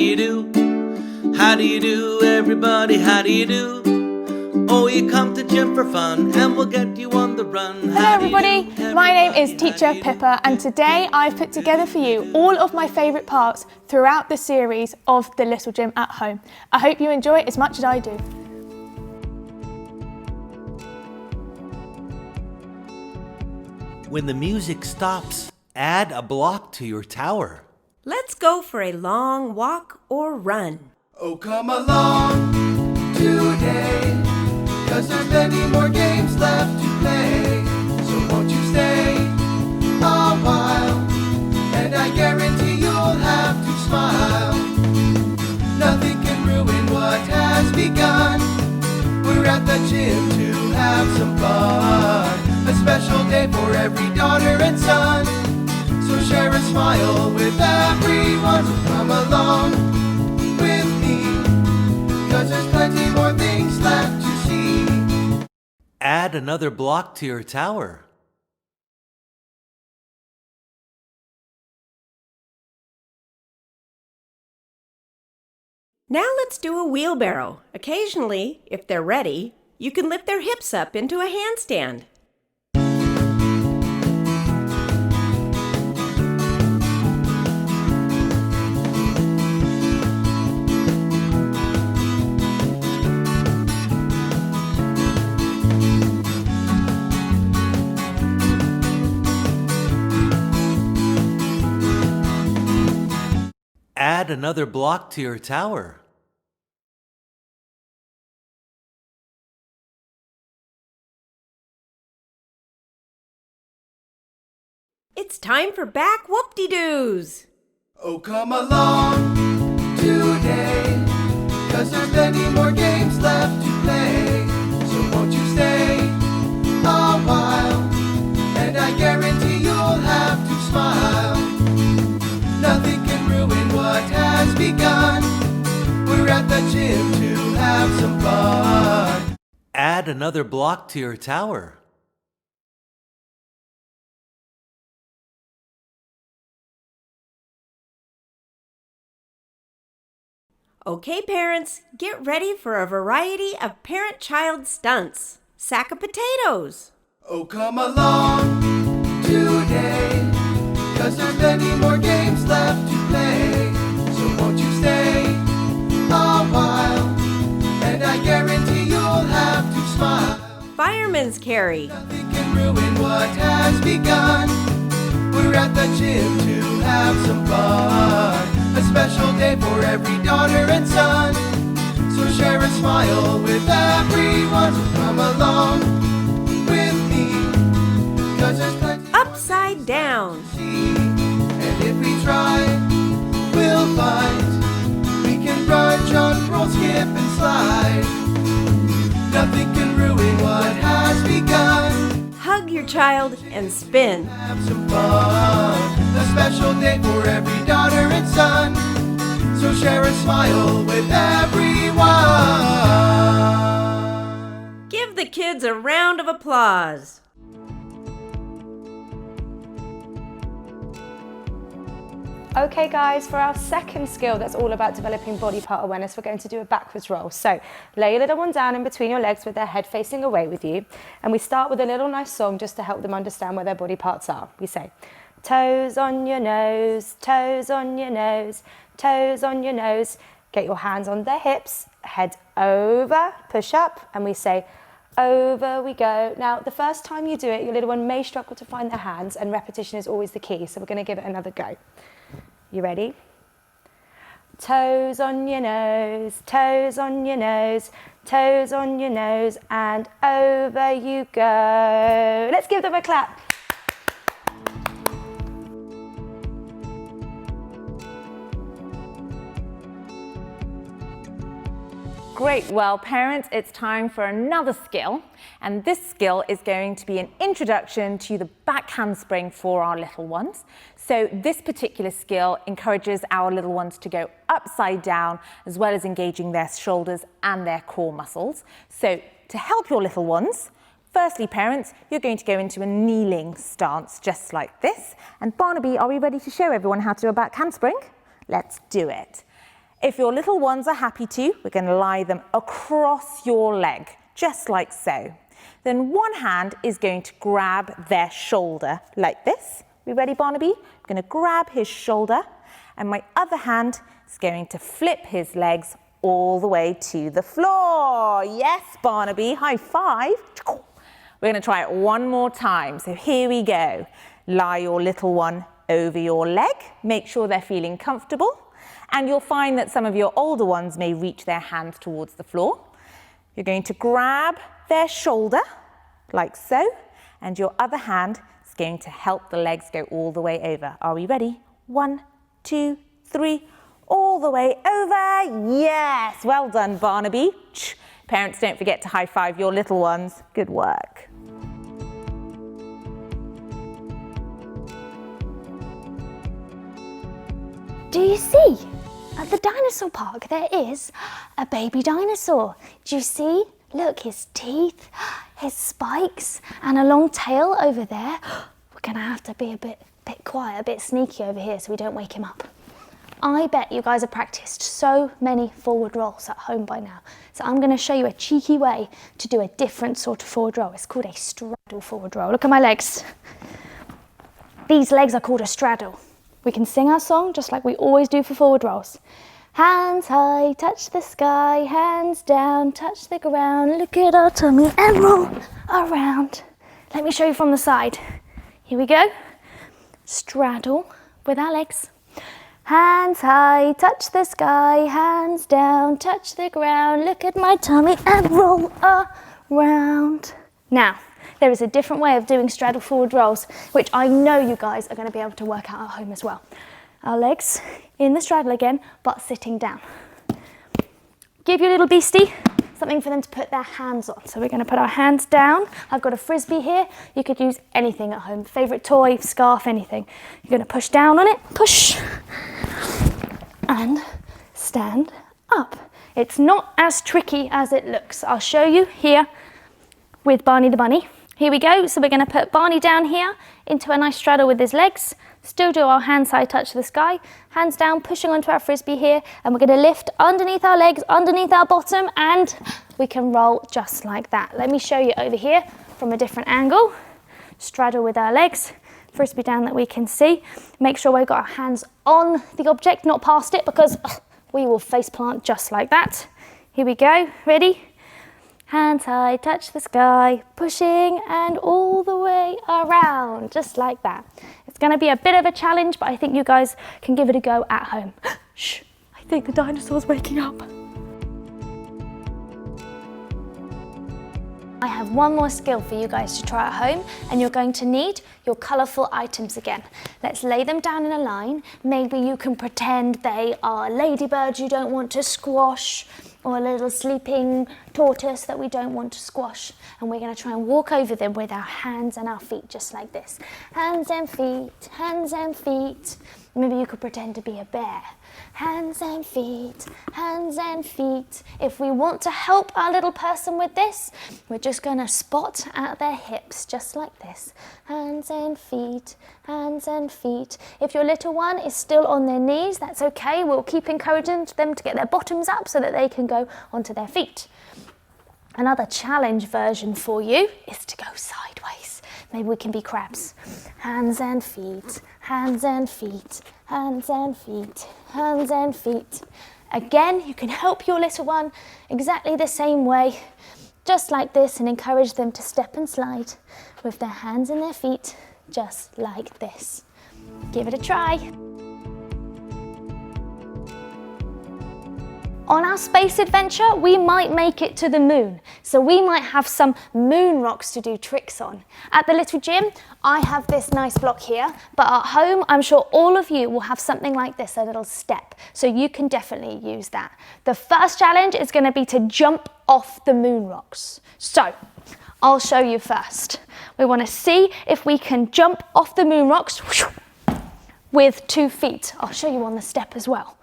you do? How do you do, everybody? How do you do? Oh, you come to gym for fun, and we'll get you on the run. Hello everybody, my name is Teacher Pippa, and today I've put together for you all of my favourite parts throughout the series of the Little Gym at Home. I hope you enjoy it as much as I do. When the music stops, add a block to your tower. Let's go for a long walk or run. Oh, come along today, 'cause there's many more games left to play. So won't you stay a while, and I guarantee you'll have to smile. Nothing can ruin what has begun. We're at the gym to have some fun. A special day for every daughter and son. So share a smile with everyone. So come along with me, 'cause there's plenty more things left to see. Add another block to your tower. Now let's do a wheelbarrow. Occasionally, if they're ready, you can lift their hips up into a handstand. Add another block to your tower. It's time for back whoop-de-doos. Oh, come along today, 'cause there's many more games left to play. So won't you stay a while, and I guarantee you'll have to smile. Nothing can ruin what has begun. We're at the gym to have some fun. Add another block to your tower. Okay, parents, get ready for a variety of parent-child stunts. Sack of potatoes. Oh, come along today, 'cause there's many more games left to play. So won't you stay a while, and I guarantee you'll have to smile. Fireman's carry. Nothing can ruin what has begun. We're at the gym to have some fun. A special day for every daughter and son. So share a smile with everyone. So come along with me, 'cause there's plenty Upside down. to see. And if we try, we'll find we can run, jump, roll, skip, and slide. Nothing can ruin what has begun. Hug your child and spin. Have some fun. A special day for every daughter and son. So share a smile with everyone. Give the kids a round of applause. Okay guys, for our second skill that's all about developing body part awareness, we're going to do a backwards roll. So lay your little one down in between your legs with their head facing away with you, and we start with a little nice song just to help them understand where their body parts are. We say, toes on your nose, toes on your nose, toes on your nose. Get your hands on their hips, head over, push up, and we say, over we go. Now, the first time you do it, your little one may struggle to find their hands, and repetition is always the key, so we're going to give it another go. You ready? Toes on your nose, toes on your nose, toes on your nose, and over you go. Let's give them a clap. Great, well parents, it's time for another skill, and this skill is going to be an introduction to the back handspring for our little ones. So this particular skill encourages our little ones to go upside down, as well as engaging their shoulders and their core muscles. So to help your little ones, firstly parents, you're going to go into a kneeling stance just like this. And Barnaby, are we ready to show everyone how to do a back handspring? Let's do it. If your little ones are happy to, we're going to lie them across your leg, just like so. Then one hand is going to grab their shoulder like this. We ready, Barnaby? I'm going to grab his shoulder, and my other hand is going to flip his legs all the way to the floor. Yes, Barnaby, high five. We're going to try it one more time. So here we go. Lie your little one over your leg. Make sure they're feeling comfortable. And you'll find that some of your older ones may reach their hands towards the floor. You're going to grab their shoulder, like so, and your other hand is going to help the legs go all the way over. Are we ready? 1, 2, 3, all the way over. Yes, well done, Barnaby. Parents, don't forget to high five your little ones. Good work. Do you see? At the dinosaur park there is a baby dinosaur. Do you see? Look, his teeth, his spikes, and a long tail over there. We're gonna have to be a bit quiet, a bit sneaky over here so we don't wake him up. I bet you guys have practiced so many forward rolls at home by now. So I'm gonna show you a cheeky way to do a different sort of forward roll. It's called a straddle forward roll. Look at my legs. These legs are called a straddle. We can sing our song just like we always do for forward rolls. Hands high, touch the sky, hands down, touch the ground, look at our tummy and roll around. Let me show you from the side. Here we go. Straddle with our legs. Hands high, touch the sky, hands down, touch the ground, look at my tummy and roll around. Now, there is a different way of doing straddle forward rolls, which I know you guys are going to be able to work out at home as well. Our legs in the straddle again, but sitting down. Give your little beastie something for them to put their hands on. So we're going to put our hands down. I've got a frisbee here. You could use anything at home, favourite toy, scarf, anything. You're going to push down on it, push, and stand up. It's not as tricky as it looks. I'll show you here with Barney the bunny. Here we go. So we're going to put Barney down here into a nice straddle with his legs. Still do our hands high, touch the sky. Hands down, pushing onto our frisbee here. And we're going to lift underneath our legs, underneath our bottom, and we can roll just like that. Let me show you over here from a different angle. Straddle with our legs. Frisbee down that we can see. Make sure we've got our hands on the object, not past it, because we will face plant just like that. Here we go. Ready? Hands high, touch the sky, pushing and all the way around, just like that. It's going to be a bit of a challenge, but I think you guys can give it a go at home. Shh, I think the dinosaur's waking up. I have one more skill for you guys to try at home, and you're going to need your colourful items again. Let's lay them down in a line. Maybe you can pretend they are ladybirds you don't want to squash, or a little sleeping tortoise that we don't want to squash. And we're going to try and walk over them with our hands and our feet, just like this. Hands and feet, hands and feet. Maybe you could pretend to be a bear. Hands and feet, hands and feet. If we want to help our little person with this, we're just going to spot at their hips, just like this. Hands and feet, hands and feet. If your little one is still on their knees, that's okay. We'll keep encouraging them to get their bottoms up so that they can go onto their feet. Another challenge version for you is to go sideways. Maybe we can be crabs. Hands and feet, hands and feet, hands and feet, hands and feet. Again, you can help your little one exactly the same way, just like this, and encourage them to step and slide with their hands and their feet, just like this. Give it a try. On our space adventure, we might make it to the moon, so we might have some moon rocks to do tricks on. At the little gym, I have this nice block here, but at home, I'm sure all of you will have something like this, a little step, so you can definitely use that. The first challenge is going to be to jump off the moon rocks. So, I'll show you first. We want to see if we can jump off the moon rocks with 2 feet. I'll show you on the step as well.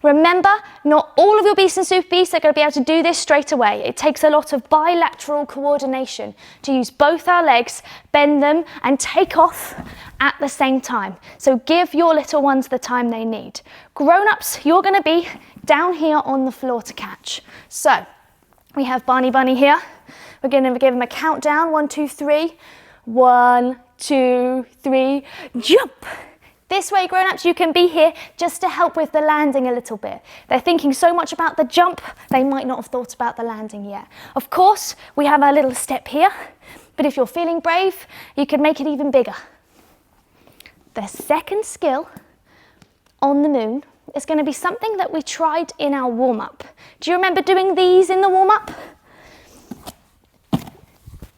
Remember, not all of your beasts and super beasts are going to be able to do this straight away. It takes a lot of bilateral coordination to use both our legs, bend them and take off at the same time. So give your little ones the time they need. Grown-ups, you're going to be down here on the floor to catch. So we have Barney Bunny here. We're going to give him a countdown, 1, 2, 3. 1, 2, 3, jump. This way, grown-ups, you can be here just to help with the landing a little bit. They're thinking so much about the jump, they might not have thought about the landing yet. Of course, we have our little step here, but if you're feeling brave, you can make it even bigger. The second skill on the moon is going to be something that we tried in our warm-up. Do you remember doing these in the warm-up?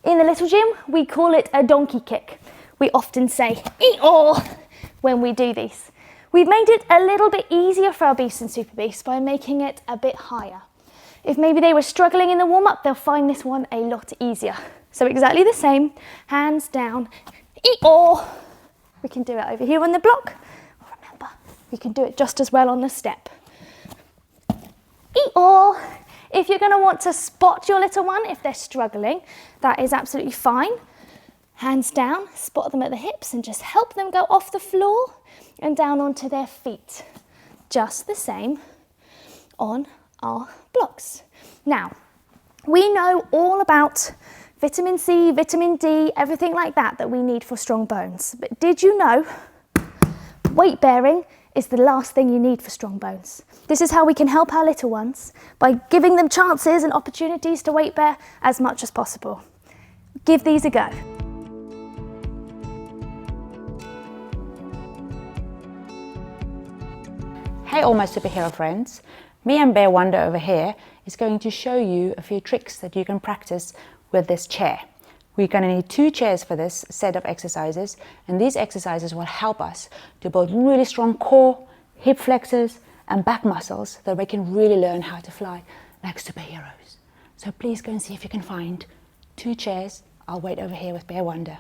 In the little gym, we call it a donkey kick. We often say, "ee-aw," when we do these. We've made it a little bit easier for our beasts and super beasts by making it a bit higher. If maybe they were struggling in the warm-up, they'll find this one a lot easier. So exactly the same, hands down, ee-aw. We can do it over here on the block. Remember, we can do it just as well on the step. Ee-aw. If you're going to want to spot your little one, if they're struggling, that is absolutely fine. Hands down, spot them at the hips and just help them go off the floor and down onto their feet. Just the same on our blocks. Now, we know all about vitamin C, vitamin D, everything like that we need for strong bones. But did you know weight bearing is the last thing you need for strong bones? This is how we can help our little ones by giving them chances and opportunities to weight bear as much as possible. Give these a go. Hey all my superhero friends, me and Bear Wonder over here is going to show you a few tricks that you can practice with this chair. We're going to need 2 chairs for this set of exercises, and these exercises will help us to build really strong core, hip flexors and back muscles so that we can really learn how to fly like superheroes. So please go and see if you can find 2 chairs. I'll wait over here with Bear Wonder.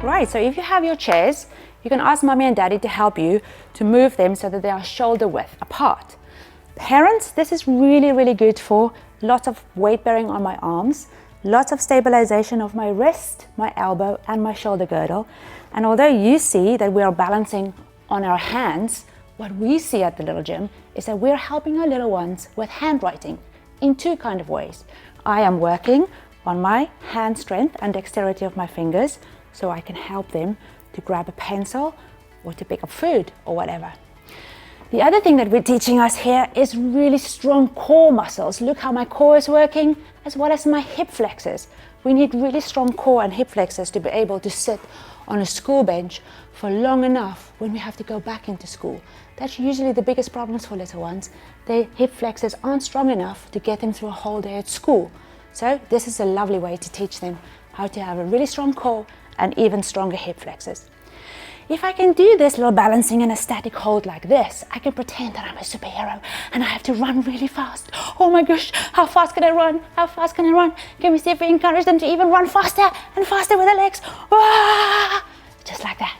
Right, so if you have your chairs, you can ask Mommy and Daddy to help you to move them so that they are shoulder width apart. Parents, this is really, really good for lots of weight bearing on my arms, lots of stabilization of my wrist, my elbow and my shoulder girdle. And although you see that we are balancing on our hands, what we see at the little gym is that we're helping our little ones with handwriting in 2 kind of ways. I am working on my hand strength and dexterity of my fingers so I can help them to grab a pencil or to pick up food or whatever. The other thing that we're teaching us here is really strong core muscles. Look how my core is working, as well as my hip flexors. We need really strong core and hip flexors to be able to sit on a school bench for long enough when we have to go back into school. That's usually the biggest problems for little ones. Their hip flexors aren't strong enough to get them through a whole day at school. So this is a lovely way to teach them how to have a really strong core and even stronger hip flexors. If I can do this little balancing in a static hold like this, I can pretend that I'm a superhero and I have to run really fast. Oh my gosh, how fast can I run? How fast can I run? Can we see if we encourage them to even run faster and faster with their legs? Ah! Just like that.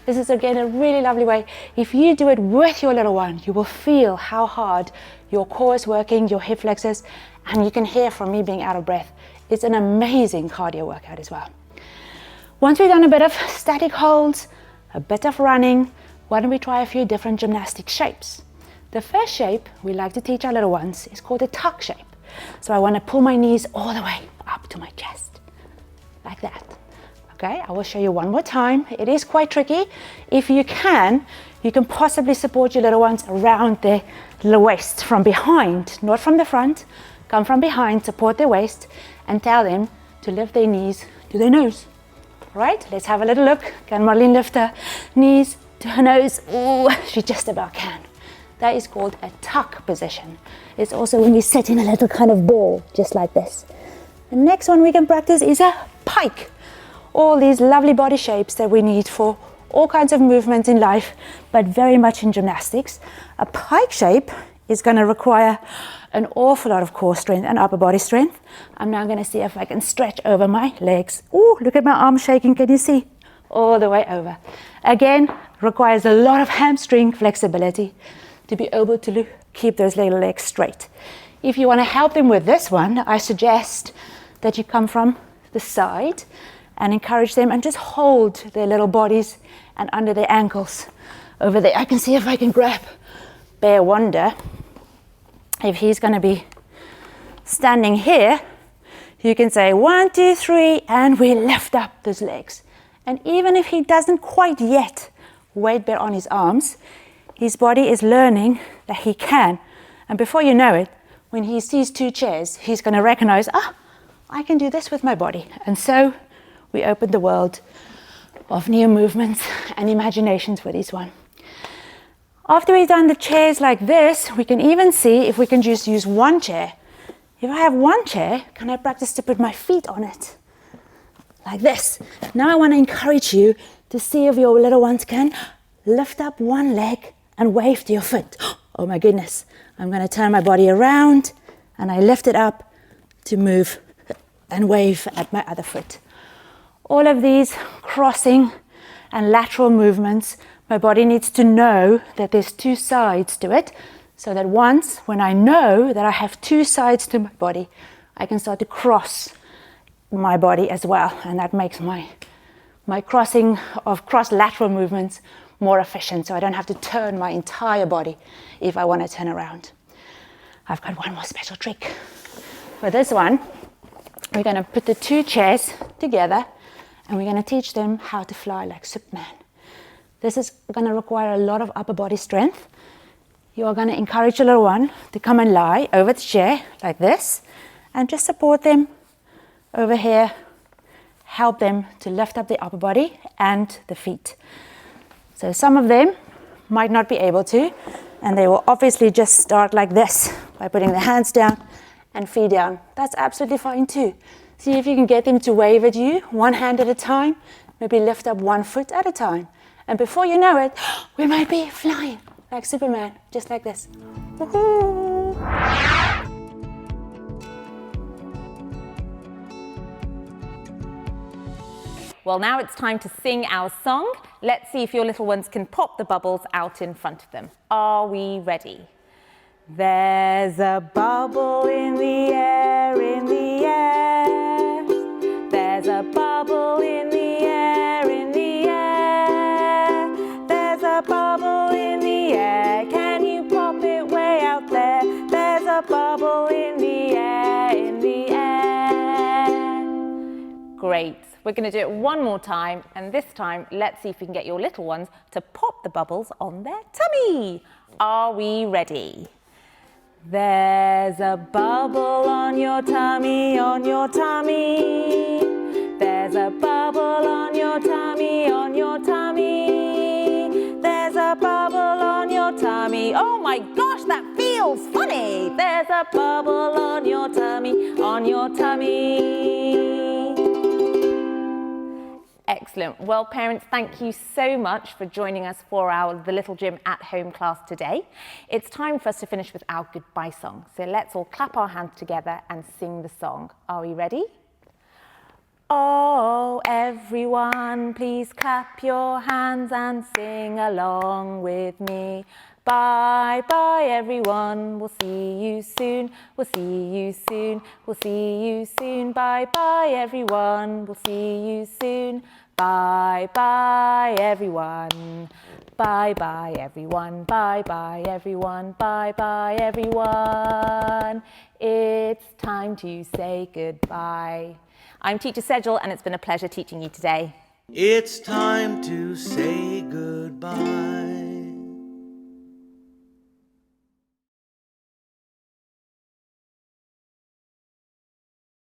This is again a really lovely way. If you do it with your little one, you will feel how hard your core is working, your hip flexors, and you can hear from me being out of breath. It's an amazing cardio workout as well. Once we've done a bit of static holds, a bit of running, why don't we try a few different gymnastic shapes? The first shape we like to teach our little ones is called a tuck shape. So I want to pull my knees all the way up to my chest, like that. Okay, I will show you one more time. It is quite tricky. If you can possibly support your little ones around their little waist from behind, not from the front. Come from behind, support their waist, and tell them to lift their knees to their nose. Right, let's have a little look. Can Marlene lift her knees to her nose? Oh, she just about can. That is called a tuck position. It's also when we sit in a little kind of ball, just like this. The next one we can practice is a pike. All these lovely body shapes that we need for all kinds of movements in life, but very much in gymnastics. A pike shape is going to require an awful lot of core strength and upper body strength. I'm now going to see if I can stretch over my legs. Oh, look at my arm shaking. Can you see? All the way over. Again, requires a lot of hamstring flexibility to be able to keep those little legs straight. If you want to help them with this one, I suggest that you come from the side and encourage them and just hold their little bodies and under their ankles over there. I can see if I can grab Bear Wonder. If he's going to be standing here, you can say 1, 2, 3, and we lift up those legs. And even if he doesn't quite yet weight bear on his arms, his body is learning that he can. And before you know it, when he sees 2 chairs, he's going to recognize, I can do this with my body. And so we open the world of new movements and imaginations with this one. After we've done the chairs like this, we can even see if we can just use 1 chair. If I have 1 chair, can I practice to put my feet on it? Like this. Now I want to encourage you to see if your little ones can lift up 1 leg and wave to your foot. Oh my goodness. I'm going to turn my body around and I lift it up to move and wave at my other foot. All of these crossing and lateral movements, my body needs to know that there's 2 sides to it, so that once, when I know that I have 2 sides to my body, I can start to cross my body as well, and that makes my crossing of cross-lateral movements more efficient, so I don't have to turn my entire body if I want to turn around. I've got one more special trick. For this one, we're going to put the 2 chairs together and we're going to teach them how to fly like Superman. This is going to require a lot of upper body strength. You are going to encourage your little one to come and lie over the chair like this and just support them over here. Help them to lift up the upper body and the feet. So some of them might not be able to, and they will obviously just start like this by putting their hands down and feet down. That's absolutely fine too. See if you can get them to wave at you 1 hand at a time, maybe lift up 1 foot at a time. And before you know it, we might be flying like Superman, just like this. Woohoo! Well, now it's time to sing our song. Let's see if your little ones can pop the bubbles out in front of them. Are we ready? There's a bubble in the air, in the air. There's a bubble in the air, in the air. There's a bubble in the air. Can you pop it way out there? There's a bubble in the air, in the air. Great. We're going to do it one more time, and this time, let's see if we can get your little ones to pop the bubbles on their tummy. Are we ready? There's a bubble on your tummy, on your tummy. There's a bubble on your tummy, on your tummy. There's a bubble on your tummy. Oh my gosh, that feels funny. There's a bubble on your tummy, on your tummy. Excellent. Well, parents, thank you so much for joining us for our The Little Gym at Home class today. It's time for us to finish with our goodbye song. So let's all clap our hands together and sing the song. Are we ready? Oh, everyone, please clap your hands and sing along with me. Bye bye everyone, we'll see you soon, we'll see you soon, we'll see you soon. Bye bye everyone, we'll see you soon. Bye bye everyone, bye bye everyone, bye bye everyone, bye bye everyone. It's time to say goodbye. I'm Teacher Straddle and it's been a pleasure teaching you today. It's time to say goodbye.